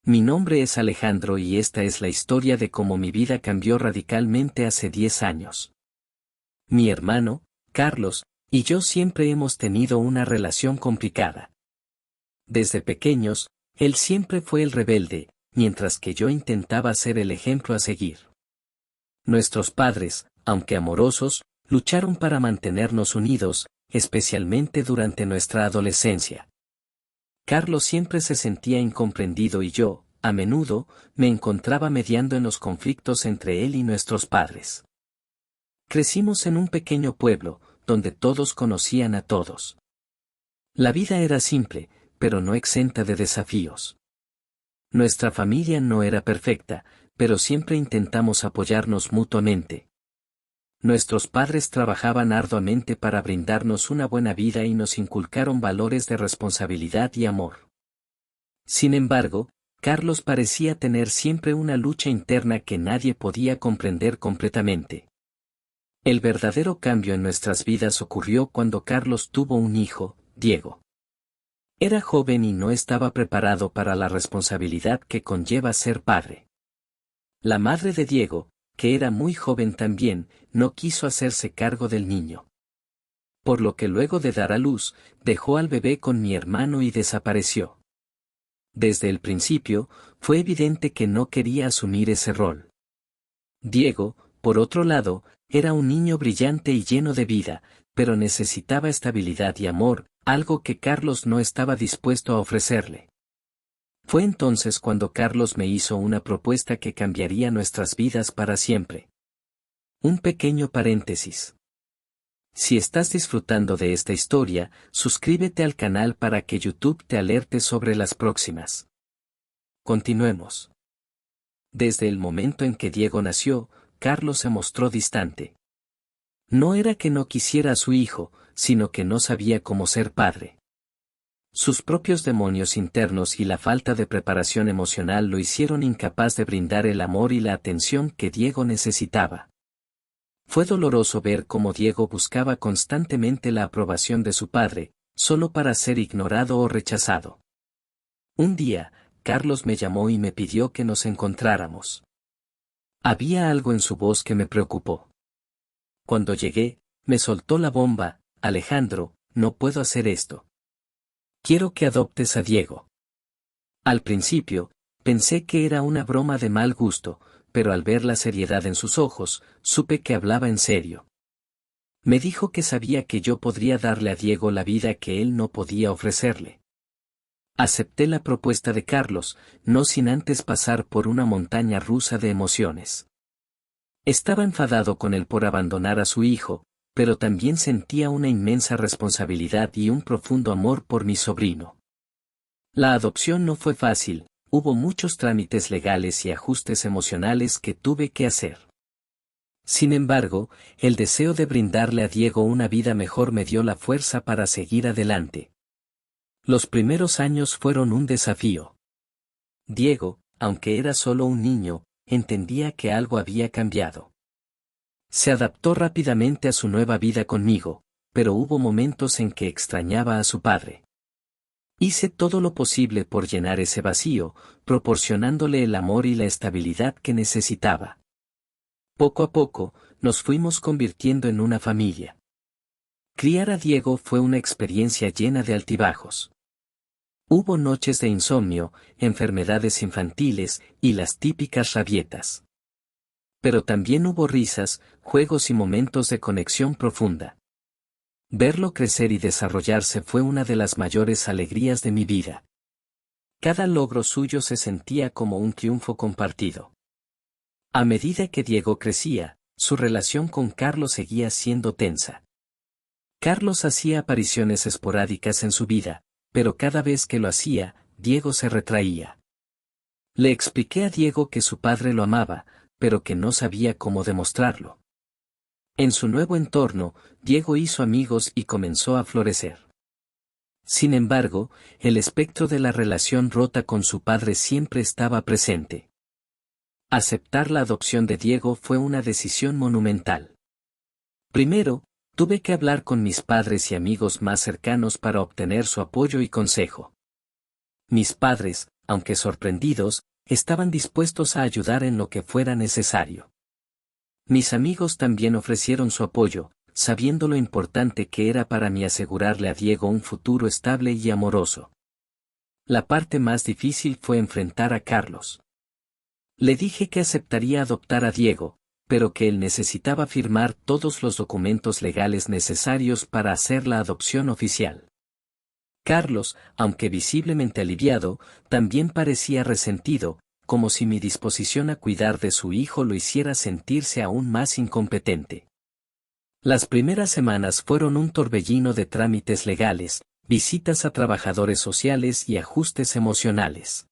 Mi nombre es Alejandro y esta es la historia de cómo mi vida cambió radicalmente hace 10 años. Mi hermano, Carlos, y yo siempre hemos tenido una relación complicada. Desde pequeños, él siempre fue el rebelde, mientras que yo intentaba ser el ejemplo a seguir. Nuestros padres, aunque amorosos, lucharon para mantenernos unidos, especialmente durante nuestra adolescencia. Carlos siempre se sentía incomprendido y yo, a menudo, me encontraba mediando en los conflictos entre él y nuestros padres. Crecimos en un pequeño pueblo, donde todos conocían a todos. La vida era simple, pero no exenta de desafíos. Nuestra familia no era perfecta, pero siempre intentamos apoyarnos mutuamente. Nuestros padres trabajaban arduamente para brindarnos una buena vida y nos inculcaron valores de responsabilidad y amor. Sin embargo, Carlos parecía tener siempre una lucha interna que nadie podía comprender completamente. El verdadero cambio en nuestras vidas ocurrió cuando Carlos tuvo un hijo, Diego. Era joven y no estaba preparado para la responsabilidad que conlleva ser padre. La madre de Diego, que era muy joven también, no quiso hacerse cargo del niño. Por lo que luego de dar a luz, dejó al bebé con mi hermano y desapareció. Desde el principio, fue evidente que no quería asumir ese rol. Diego, por otro lado, era un niño brillante y lleno de vida, pero necesitaba estabilidad y amor, algo que Carlos no estaba dispuesto a ofrecerle. Fue entonces cuando Carlos me hizo una propuesta que cambiaría nuestras vidas para siempre. Un pequeño paréntesis. Si estás disfrutando de esta historia, suscríbete al canal para que YouTube te alerte sobre las próximas. Continuemos. Desde el momento en que Diego nació, Carlos se mostró distante. No era que no quisiera a su hijo, sino que no sabía cómo ser padre. Sus propios demonios internos y la falta de preparación emocional lo hicieron incapaz de brindar el amor y la atención que Diego necesitaba. Fue doloroso ver cómo Diego buscaba constantemente la aprobación de su padre, solo para ser ignorado o rechazado. Un día, Carlos me llamó y me pidió que nos encontráramos. Había algo en su voz que me preocupó. Cuando llegué, me soltó la bomba: Alejandro, no puedo hacer esto. Quiero que adoptes a Diego. Al principio, pensé que era una broma de mal gusto, pero al ver la seriedad en sus ojos, supe que hablaba en serio. Me dijo que sabía que yo podría darle a Diego la vida que él no podía ofrecerle. Acepté la propuesta de Carlos, no sin antes pasar por una montaña rusa de emociones. Estaba enfadado con él por abandonar a su hijo, pero también sentía una inmensa responsabilidad y un profundo amor por mi sobrino. La adopción no fue fácil, hubo muchos trámites legales y ajustes emocionales que tuve que hacer. Sin embargo, el deseo de brindarle a Diego una vida mejor me dio la fuerza para seguir adelante. Los primeros años fueron un desafío. Diego, aunque era solo un niño, entendía que algo había cambiado. Se adaptó rápidamente a su nueva vida conmigo, pero hubo momentos en que extrañaba a su padre. Hice todo lo posible por llenar ese vacío, proporcionándole el amor y la estabilidad que necesitaba. Poco a poco, nos fuimos convirtiendo en una familia. Criar a Diego fue una experiencia llena de altibajos. Hubo noches de insomnio, enfermedades infantiles y las típicas rabietas. Pero también hubo risas, juegos y momentos de conexión profunda. Verlo crecer y desarrollarse fue una de las mayores alegrías de mi vida. Cada logro suyo se sentía como un triunfo compartido. A medida que Diego crecía, su relación con Carlos seguía siendo tensa. Carlos hacía apariciones esporádicas en su vida, pero cada vez que lo hacía, Diego se retraía. Le expliqué a Diego que su padre lo amaba, pero que no sabía cómo demostrarlo. En su nuevo entorno, Diego hizo amigos y comenzó a florecer. Sin embargo, el espectro de la relación rota con su padre siempre estaba presente. Aceptar la adopción de Diego fue una decisión monumental. Primero, tuve que hablar con mis padres y amigos más cercanos para obtener su apoyo y consejo. Mis padres, aunque sorprendidos, estaban dispuestos a ayudar en lo que fuera necesario. Mis amigos también ofrecieron su apoyo, sabiendo lo importante que era para mí asegurarle a Diego un futuro estable y amoroso. La parte más difícil fue enfrentar a Carlos. Le dije que aceptaría adoptar a Diego, pero que él necesitaba firmar todos los documentos legales necesarios para hacer la adopción oficial. Carlos, aunque visiblemente aliviado, también parecía resentido, como si mi disposición a cuidar de su hijo lo hiciera sentirse aún más incompetente. Las primeras semanas fueron un torbellino de trámites legales, visitas a trabajadores sociales y ajustes emocionales.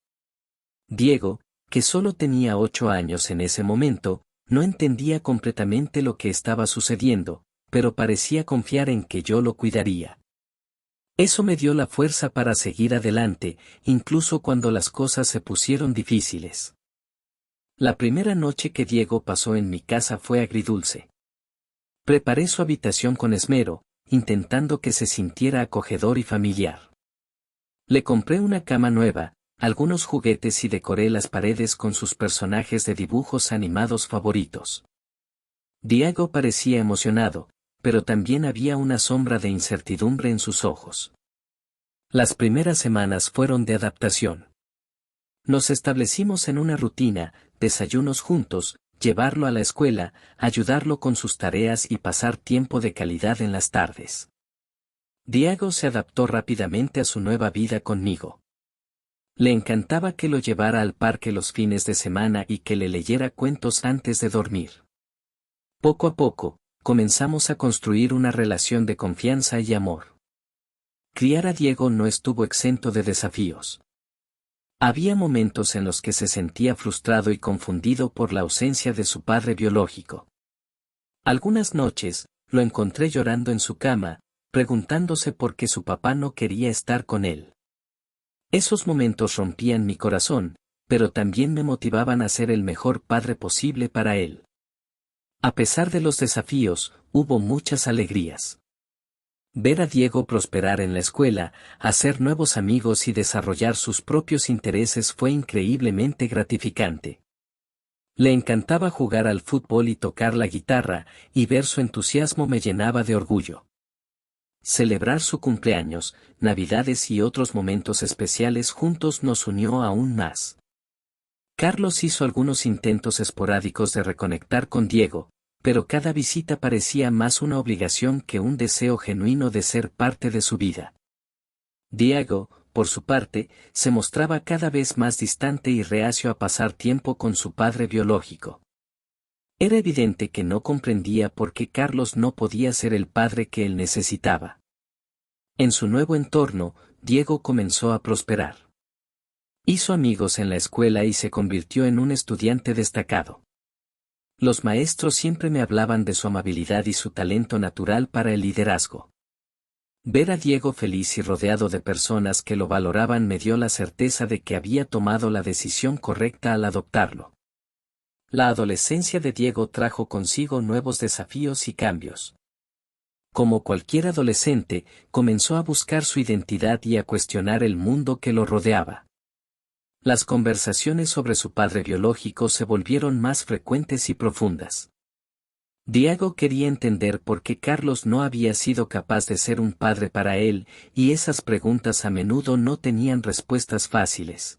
Diego, que solo tenía 8 años en ese momento, no entendía completamente lo que estaba sucediendo, pero parecía confiar en que yo lo cuidaría. Eso me dio la fuerza para seguir adelante, incluso cuando las cosas se pusieron difíciles. La primera noche que Diego pasó en mi casa fue agridulce. Preparé su habitación con esmero, intentando que se sintiera acogedor y familiar. Le compré una cama nueva, algunos juguetes y decoré las paredes con sus personajes de dibujos animados favoritos. Diego parecía emocionado, pero también había una sombra de incertidumbre en sus ojos. Las primeras semanas fueron de adaptación. Nos establecimos en una rutina, desayunos juntos, llevarlo a la escuela, ayudarlo con sus tareas y pasar tiempo de calidad en las tardes. Diego se adaptó rápidamente a su nueva vida conmigo. Le encantaba que lo llevara al parque los fines de semana y que le leyera cuentos antes de dormir. Poco a poco, comenzamos a construir una relación de confianza y amor. Criar a Diego no estuvo exento de desafíos. Había momentos en los que se sentía frustrado y confundido por la ausencia de su padre biológico. Algunas noches, lo encontré llorando en su cama, preguntándose por qué su papá no quería estar con él. Esos momentos rompían mi corazón, pero también me motivaban a ser el mejor padre posible para él. A pesar de los desafíos, hubo muchas alegrías. Ver a Diego prosperar en la escuela, hacer nuevos amigos y desarrollar sus propios intereses fue increíblemente gratificante. Le encantaba jugar al fútbol y tocar la guitarra, y ver su entusiasmo me llenaba de orgullo. Celebrar su cumpleaños, Navidades y otros momentos especiales juntos nos unió aún más. Carlos hizo algunos intentos esporádicos de reconectar con Diego, pero cada visita parecía más una obligación que un deseo genuino de ser parte de su vida. Diego, por su parte, se mostraba cada vez más distante y reacio a pasar tiempo con su padre biológico. Era evidente que no comprendía por qué Carlos no podía ser el padre que él necesitaba. En su nuevo entorno, Diego comenzó a prosperar. Hizo amigos en la escuela y se convirtió en un estudiante destacado. Los maestros siempre me hablaban de su amabilidad y su talento natural para el liderazgo. Ver a Diego feliz y rodeado de personas que lo valoraban me dio la certeza de que había tomado la decisión correcta al adoptarlo. La adolescencia de Diego trajo consigo nuevos desafíos y cambios. Como cualquier adolescente, comenzó a buscar su identidad y a cuestionar el mundo que lo rodeaba. Las conversaciones sobre su padre biológico se volvieron más frecuentes y profundas. Diego quería entender por qué Carlos no había sido capaz de ser un padre para él, y esas preguntas a menudo no tenían respuestas fáciles.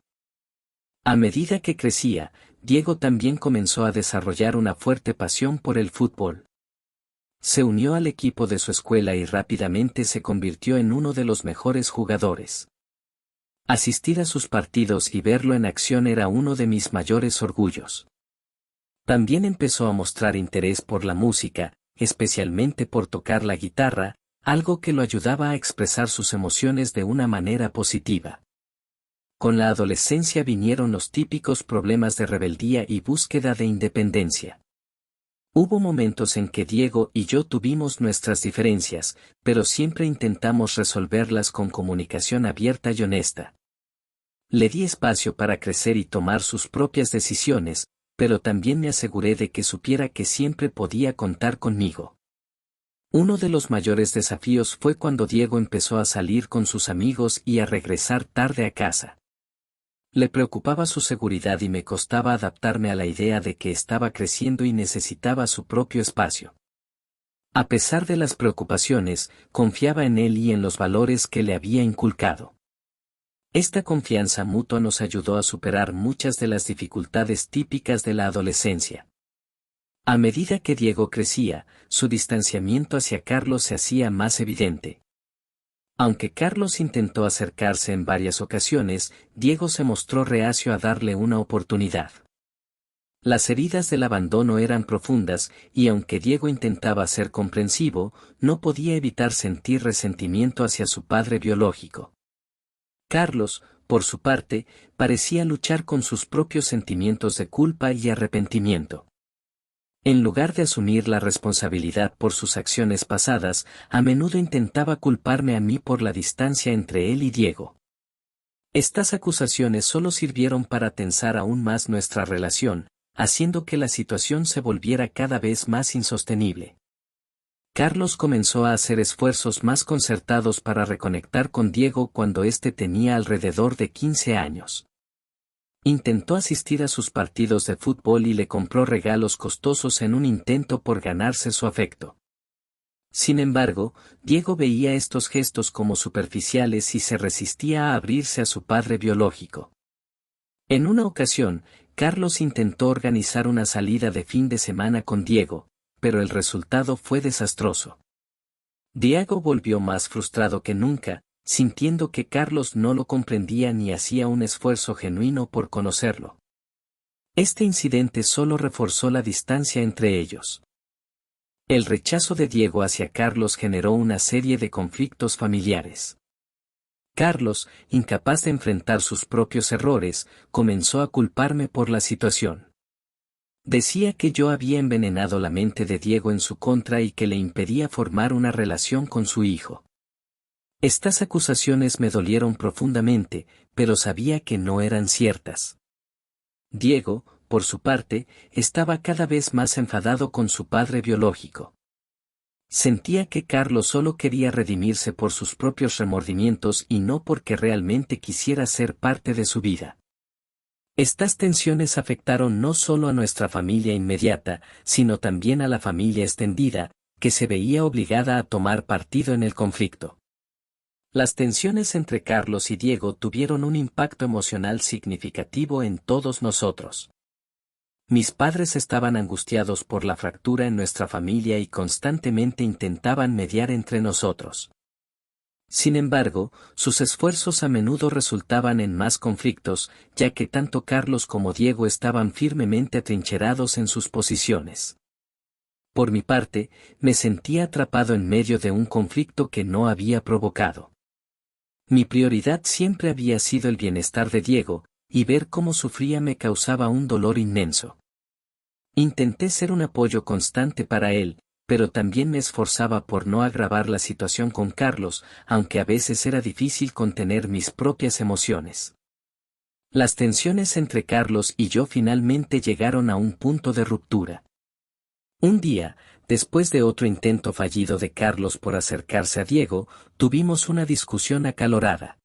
A medida que crecía, Diego también comenzó a desarrollar una fuerte pasión por el fútbol. Se unió al equipo de su escuela y rápidamente se convirtió en uno de los mejores jugadores. Asistir a sus partidos y verlo en acción era uno de mis mayores orgullos. También empezó a mostrar interés por la música, especialmente por tocar la guitarra, algo que lo ayudaba a expresar sus emociones de una manera positiva. Con la adolescencia vinieron los típicos problemas de rebeldía y búsqueda de independencia. Hubo momentos en que Diego y yo tuvimos nuestras diferencias, pero siempre intentamos resolverlas con comunicación abierta y honesta. Le di espacio para crecer y tomar sus propias decisiones, pero también me aseguré de que supiera que siempre podía contar conmigo. Uno de los mayores desafíos fue cuando Diego empezó a salir con sus amigos y a regresar tarde a casa. Le preocupaba su seguridad y me costaba adaptarme a la idea de que estaba creciendo y necesitaba su propio espacio. A pesar de las preocupaciones, confiaba en él y en los valores que le había inculcado. Esta confianza mutua nos ayudó a superar muchas de las dificultades típicas de la adolescencia. A medida que Diego crecía, su distanciamiento hacia Carlos se hacía más evidente. Aunque Carlos intentó acercarse en varias ocasiones, Diego se mostró reacio a darle una oportunidad. Las heridas del abandono eran profundas, y aunque Diego intentaba ser comprensivo, no podía evitar sentir resentimiento hacia su padre biológico. Carlos, por su parte, parecía luchar con sus propios sentimientos de culpa y arrepentimiento. En lugar de asumir la responsabilidad por sus acciones pasadas, a menudo intentaba culparme a mí por la distancia entre él y Diego. Estas acusaciones solo sirvieron para tensar aún más nuestra relación, haciendo que la situación se volviera cada vez más insostenible. Carlos comenzó a hacer esfuerzos más concertados para reconectar con Diego cuando éste tenía alrededor de 15 años. Intentó asistir a sus partidos de fútbol y le compró regalos costosos en un intento por ganarse su afecto. Sin embargo, Diego veía estos gestos como superficiales y se resistía a abrirse a su padre biológico. En una ocasión, Carlos intentó organizar una salida de fin de semana con Diego, pero el resultado fue desastroso. Diego volvió más frustrado que nunca, sintiendo que Carlos no lo comprendía ni hacía un esfuerzo genuino por conocerlo. Este incidente solo reforzó la distancia entre ellos. El rechazo de Diego hacia Carlos generó una serie de conflictos familiares. Carlos, incapaz de enfrentar sus propios errores, comenzó a culparme por la situación. Decía que yo había envenenado la mente de Diego en su contra y que le impedía formar una relación con su hijo. Estas acusaciones me dolieron profundamente, pero sabía que no eran ciertas. Diego, por su parte, estaba cada vez más enfadado con su padre biológico. Sentía que Carlos solo quería redimirse por sus propios remordimientos y no porque realmente quisiera ser parte de su vida. Estas tensiones afectaron no solo a nuestra familia inmediata, sino también a la familia extendida, que se veía obligada a tomar partido en el conflicto. Las tensiones entre Carlos y Diego tuvieron un impacto emocional significativo en todos nosotros. Mis padres estaban angustiados por la fractura en nuestra familia y constantemente intentaban mediar entre nosotros. Sin embargo, sus esfuerzos a menudo resultaban en más conflictos, ya que tanto Carlos como Diego estaban firmemente atrincherados en sus posiciones. Por mi parte, me sentía atrapado en medio de un conflicto que no había provocado. Mi prioridad siempre había sido el bienestar de Diego, y ver cómo sufría me causaba un dolor inmenso. Intenté ser un apoyo constante para él, pero también me esforzaba por no agravar la situación con Carlos, aunque a veces era difícil contener mis propias emociones. Las tensiones entre Carlos y yo finalmente llegaron a un punto de ruptura. Un día, después de otro intento fallido de Carlos por acercarse a Diego, tuvimos una discusión acalorada.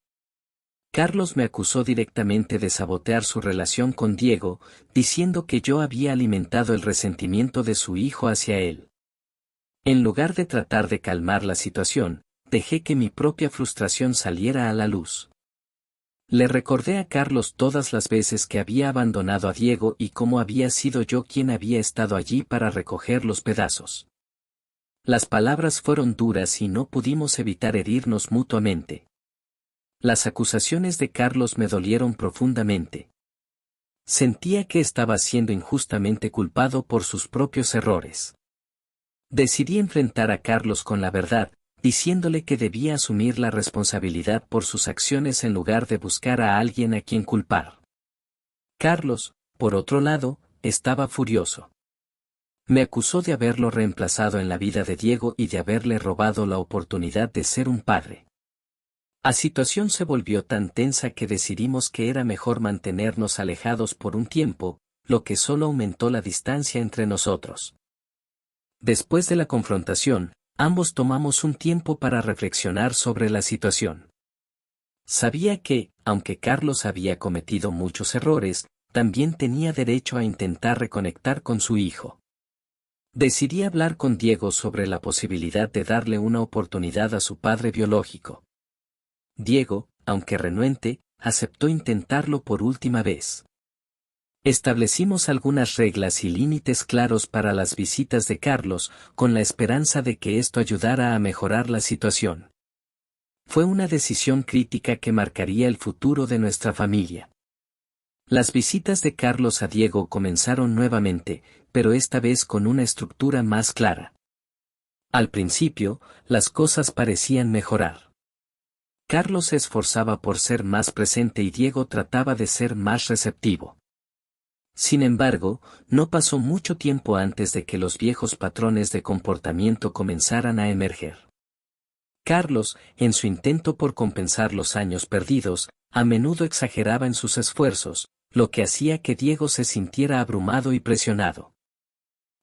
Carlos me acusó directamente de sabotear su relación con Diego, diciendo que yo había alimentado el resentimiento de su hijo hacia él. En lugar de tratar de calmar la situación, dejé que mi propia frustración saliera a la luz. Le recordé a Carlos todas las veces que había abandonado a Diego y cómo había sido yo quien había estado allí para recoger los pedazos. Las palabras fueron duras y no pudimos evitar herirnos mutuamente. Las acusaciones de Carlos me dolieron profundamente. Sentía que estaba siendo injustamente culpado por sus propios errores. Decidí enfrentar a Carlos con la verdad, diciéndole que debía asumir la responsabilidad por sus acciones en lugar de buscar a alguien a quien culpar. Carlos, por otro lado, estaba furioso. Me acusó de haberlo reemplazado en la vida de Diego y de haberle robado la oportunidad de ser un padre. La situación se volvió tan tensa que decidimos que era mejor mantenernos alejados por un tiempo, lo que solo aumentó la distancia entre nosotros. Después de la confrontación, ambos tomamos un tiempo para reflexionar sobre la situación. Sabía que, aunque Carlos había cometido muchos errores, también tenía derecho a intentar reconectar con su hijo. Decidí hablar con Diego sobre la posibilidad de darle una oportunidad a su padre biológico. Diego, aunque renuente, aceptó intentarlo por última vez. Establecimos algunas reglas y límites claros para las visitas de Carlos, con la esperanza de que esto ayudara a mejorar la situación. Fue una decisión crítica que marcaría el futuro de nuestra familia. Las visitas de Carlos a Diego comenzaron nuevamente, pero esta vez con una estructura más clara. Al principio, las cosas parecían mejorar. Carlos se esforzaba por ser más presente y Diego trataba de ser más receptivo. Sin embargo, no pasó mucho tiempo antes de que los viejos patrones de comportamiento comenzaran a emerger. Carlos, en su intento por compensar los años perdidos, a menudo exageraba en sus esfuerzos, lo que hacía que Diego se sintiera abrumado y presionado.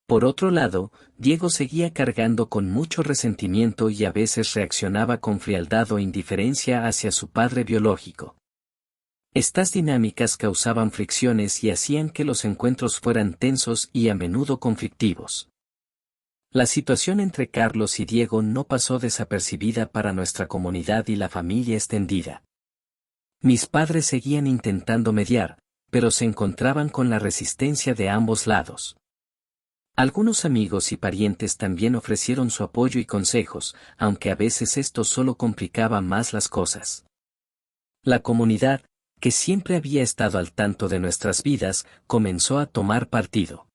Por otro lado, Diego seguía cargando con mucho resentimiento y a veces reaccionaba con frialdad o indiferencia hacia su padre biológico. Estas dinámicas causaban fricciones y hacían que los encuentros fueran tensos y a menudo conflictivos. La situación entre Carlos y Diego no pasó desapercibida para nuestra comunidad y la familia extendida. Mis padres seguían intentando mediar, pero se encontraban con la resistencia de ambos lados. Algunos amigos y parientes también ofrecieron su apoyo y consejos, aunque a veces esto solo complicaba más las cosas. La comunidad, que siempre había estado al tanto de nuestras vidas, comenzó a tomar partido.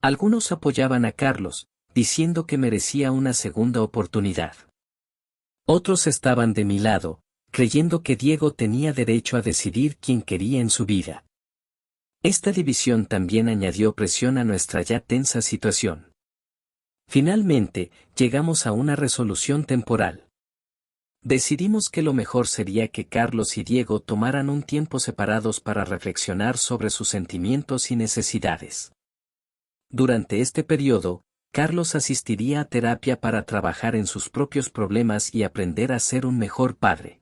Algunos apoyaban a Carlos, diciendo que merecía una segunda oportunidad. Otros estaban de mi lado, creyendo que Diego tenía derecho a decidir quién quería en su vida. Esta división también añadió presión a nuestra ya tensa situación. Finalmente, llegamos a una resolución temporal. Decidimos que lo mejor sería que Carlos y Diego tomaran un tiempo separados para reflexionar sobre sus sentimientos y necesidades. Durante este periodo, Carlos asistiría a terapia para trabajar en sus propios problemas y aprender a ser un mejor padre.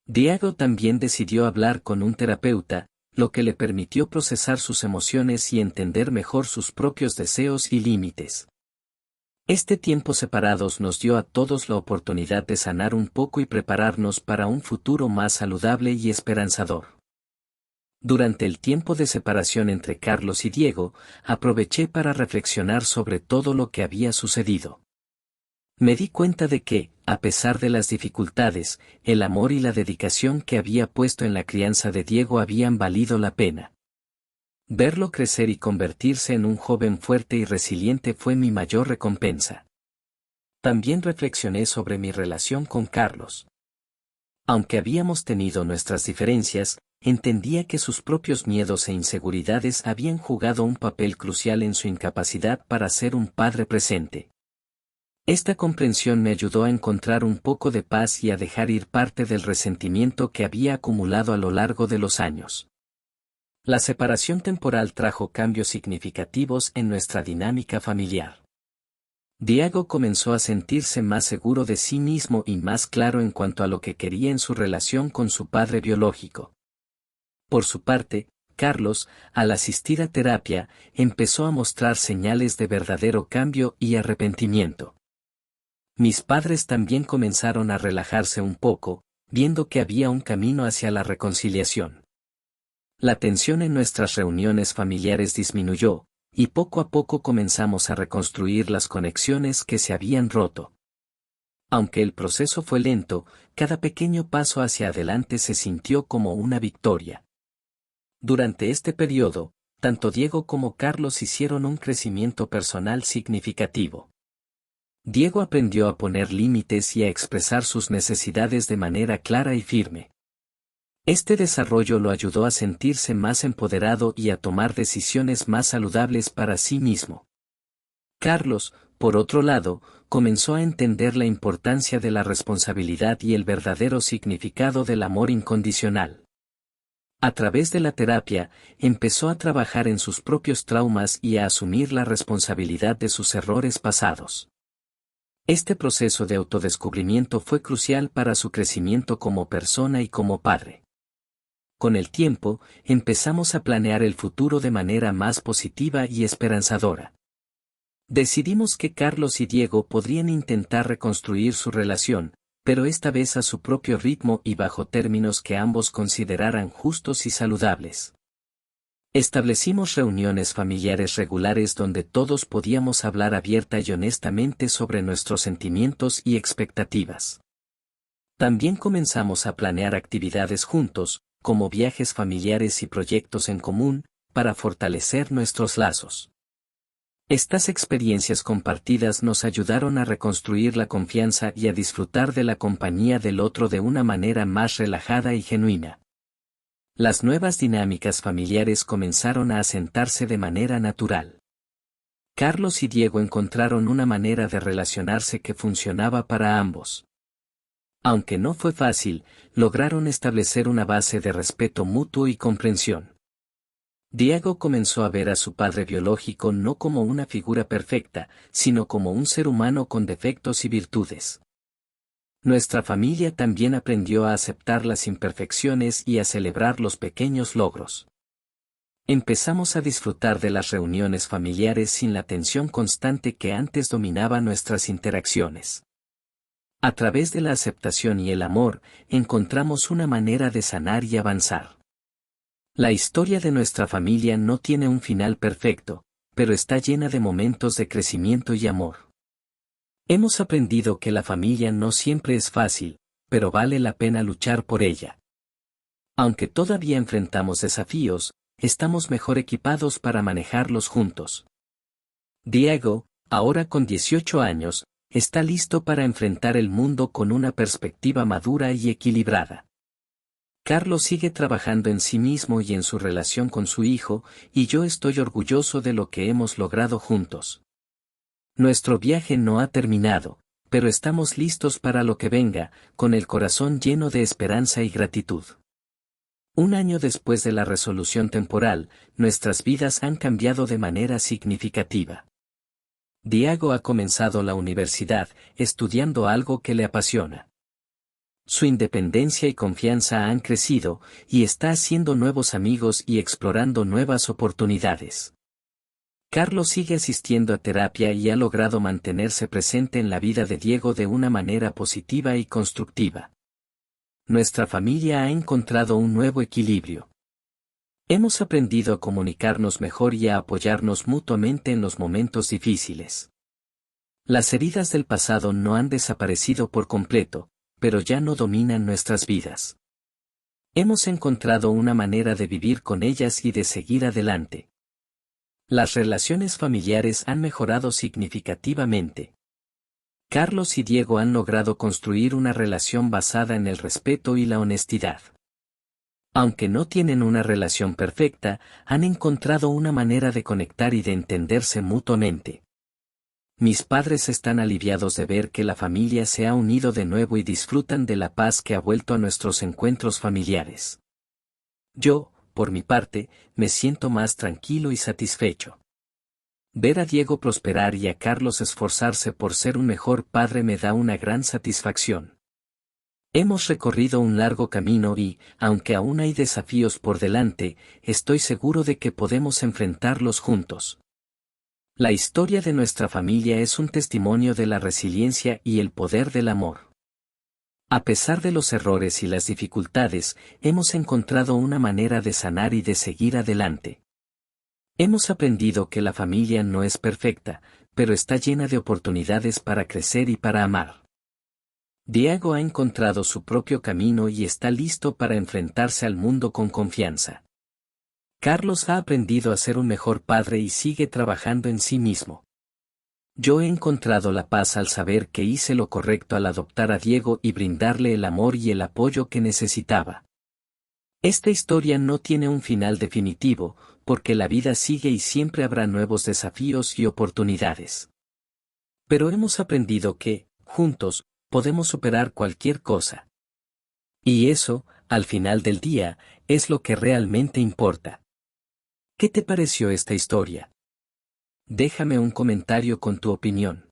Diego también decidió hablar con un terapeuta, lo que le permitió procesar sus emociones y entender mejor sus propios deseos y límites. Este tiempo separados nos dio a todos la oportunidad de sanar un poco y prepararnos para un futuro más saludable y esperanzador. Durante el tiempo de separación entre Carlos y Diego, aproveché para reflexionar sobre todo lo que había sucedido. Me di cuenta de que, a pesar de las dificultades, el amor y la dedicación que había puesto en la crianza de Diego habían valido la pena. Verlo crecer y convertirse en un joven fuerte y resiliente fue mi mayor recompensa. También reflexioné sobre mi relación con Carlos. Aunque habíamos tenido nuestras diferencias, entendía que sus propios miedos e inseguridades habían jugado un papel crucial en su incapacidad para ser un padre presente. Esta comprensión me ayudó a encontrar un poco de paz y a dejar ir parte del resentimiento que había acumulado a lo largo de los años. La separación temporal trajo cambios significativos en nuestra dinámica familiar. Diego comenzó a sentirse más seguro de sí mismo y más claro en cuanto a lo que quería en su relación con su padre biológico. Por su parte, Carlos, al asistir a terapia, empezó a mostrar señales de verdadero cambio y arrepentimiento. Mis padres también comenzaron a relajarse un poco, viendo que había un camino hacia la reconciliación. La tensión en nuestras reuniones familiares disminuyó, y poco a poco comenzamos a reconstruir las conexiones que se habían roto. Aunque el proceso fue lento, cada pequeño paso hacia adelante se sintió como una victoria. Durante este periodo, tanto Diego como Carlos hicieron un crecimiento personal significativo. Diego aprendió a poner límites y a expresar sus necesidades de manera clara y firme. Este desarrollo lo ayudó a sentirse más empoderado y a tomar decisiones más saludables para sí mismo. Carlos, por otro lado, comenzó a entender la importancia de la responsabilidad y el verdadero significado del amor incondicional. A través de la terapia, empezó a trabajar en sus propios traumas y a asumir la responsabilidad de sus errores pasados. Este proceso de autodescubrimiento fue crucial para su crecimiento como persona y como padre. Con el tiempo, empezamos a planear el futuro de manera más positiva y esperanzadora. Decidimos que Carlos y Diego podrían intentar reconstruir su relación, pero esta vez a su propio ritmo y bajo términos que ambos consideraran justos y saludables. Establecimos reuniones familiares regulares donde todos podíamos hablar abierta y honestamente sobre nuestros sentimientos y expectativas. También comenzamos a planear actividades juntos, como viajes familiares y proyectos en común, para fortalecer nuestros lazos. Estas experiencias compartidas nos ayudaron a reconstruir la confianza y a disfrutar de la compañía del otro de una manera más relajada y genuina. Las nuevas dinámicas familiares comenzaron a asentarse de manera natural. Carlos y Diego encontraron una manera de relacionarse que funcionaba para ambos. Aunque no fue fácil, lograron establecer una base de respeto mutuo y comprensión. Diego comenzó a ver a su padre biológico no como una figura perfecta, sino como un ser humano con defectos y virtudes. Nuestra familia también aprendió a aceptar las imperfecciones y a celebrar los pequeños logros. Empezamos a disfrutar de las reuniones familiares sin la tensión constante que antes dominaba nuestras interacciones. A través de la aceptación y el amor, encontramos una manera de sanar y avanzar. La historia de nuestra familia no tiene un final perfecto, pero está llena de momentos de crecimiento y amor. Hemos aprendido que la familia no siempre es fácil, pero vale la pena luchar por ella. Aunque todavía enfrentamos desafíos, estamos mejor equipados para manejarlos juntos. Diego, ahora con 18 años, está listo para enfrentar el mundo con una perspectiva madura y equilibrada. Carlos sigue trabajando en sí mismo y en su relación con su hijo, y yo estoy orgulloso de lo que hemos logrado juntos. Nuestro viaje no ha terminado, pero estamos listos para lo que venga, con el corazón lleno de esperanza y gratitud. Un año después de la resolución temporal, nuestras vidas han cambiado de manera significativa. Diego ha comenzado la universidad, estudiando algo que le apasiona. Su independencia y confianza han crecido, y está haciendo nuevos amigos y explorando nuevas oportunidades. Carlos sigue asistiendo a terapia y ha logrado mantenerse presente en la vida de Diego de una manera positiva y constructiva. Nuestra familia ha encontrado un nuevo equilibrio. Hemos aprendido a comunicarnos mejor y a apoyarnos mutuamente en los momentos difíciles. Las heridas del pasado no han desaparecido por completo, pero ya no dominan nuestras vidas. Hemos encontrado una manera de vivir con ellas y de seguir adelante. Las relaciones familiares han mejorado significativamente. Carlos y Diego han logrado construir una relación basada en el respeto y la honestidad. Aunque no tienen una relación perfecta, han encontrado una manera de conectar y de entenderse mutuamente. Mis padres están aliviados de ver que la familia se ha unido de nuevo y disfrutan de la paz que ha vuelto a nuestros encuentros familiares. Yo, por mi parte, me siento más tranquilo y satisfecho. Ver a Diego prosperar y a Carlos esforzarse por ser un mejor padre me da una gran satisfacción. Hemos recorrido un largo camino y, aunque aún hay desafíos por delante, estoy seguro de que podemos enfrentarlos juntos. La historia de nuestra familia es un testimonio de la resiliencia y el poder del amor. A pesar de los errores y las dificultades, hemos encontrado una manera de sanar y de seguir adelante. Hemos aprendido que la familia no es perfecta, pero está llena de oportunidades para crecer y para amar. Diego ha encontrado su propio camino y está listo para enfrentarse al mundo con confianza. Carlos ha aprendido a ser un mejor padre y sigue trabajando en sí mismo. Yo he encontrado la paz al saber que hice lo correcto al adoptar a Diego y brindarle el amor y el apoyo que necesitaba. Esta historia no tiene un final definitivo, porque la vida sigue y siempre habrá nuevos desafíos y oportunidades. Pero hemos aprendido que, juntos, podemos superar cualquier cosa. Y eso, al final del día, es lo que realmente importa. ¿Qué te pareció esta historia? Déjame un comentario con tu opinión.